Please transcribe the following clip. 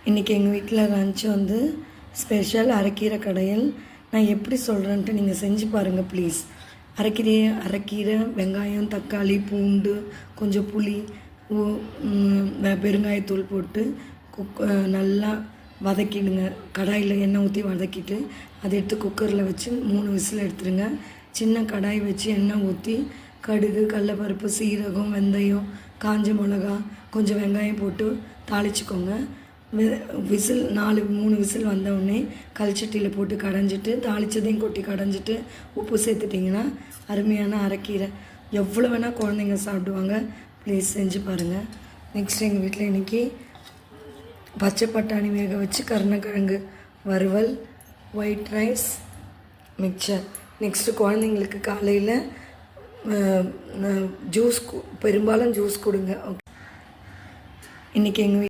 இன்றைக்கி எங்கள் வீட்டில் லன்ச் வந்து ஸ்பெஷல் அரைக்கீரை கடையல். நான் எப்படி சொல்கிறேன்ட்டு நீங்கள் செஞ்சு பாருங்கள் ப்ளீஸ். அரைக்கீரை, வெங்காயம், தக்காளி, பூண்டு, கொஞ்சம் புளி, பெருங்காயத்தூள் போட்டு நல்லா வதக்கிடுங்க. கடாயில் எண்ணெய் ஊற்றி வதக்கிட்டு அதை எடுத்து குக்கரில் வச்சு 3 விசில் எடுத்துருங்க. சின்ன கடாய் வச்சு எண்ணெய் ஊற்றி கடுகு, கடலைப்பருப்பு, சீரகம், வெந்தயம், காஞ்ச மிளகா, கொஞ்சம் வெங்காயம் போட்டு தாளிச்சிக்கோங்க. விசில் 3 விசில் வந்தவுடனே கல்சட்டியில் போட்டு கடைஞ்சிட்டு தாளித்ததையும் கொட்டி கடைஞ்சிட்டு உப்பு சேர்த்துட்டிங்கன்னா அருமையான அரைக்கீரை எவ்வளோ வேணால் குழந்தைங்க சாப்பிடுவாங்க. ப்ளீஸ் செஞ்சு பாருங்கள். நெக்ஸ்ட் எங்கள் வீட்டில் இன்றைக்கி பச்சை பட்டாணி வேக வச்சு கருணக்கிழங்கு வறுவல், ஒயிட் ரைஸ், மிக்சர். நெக்ஸ்ட்டு குழந்தைங்களுக்கு காலையில் ஜூஸ், பெரும்பாலும் ஜூஸ் கொடுங்க. ஓகே, இன்றைக்கி எங்கள்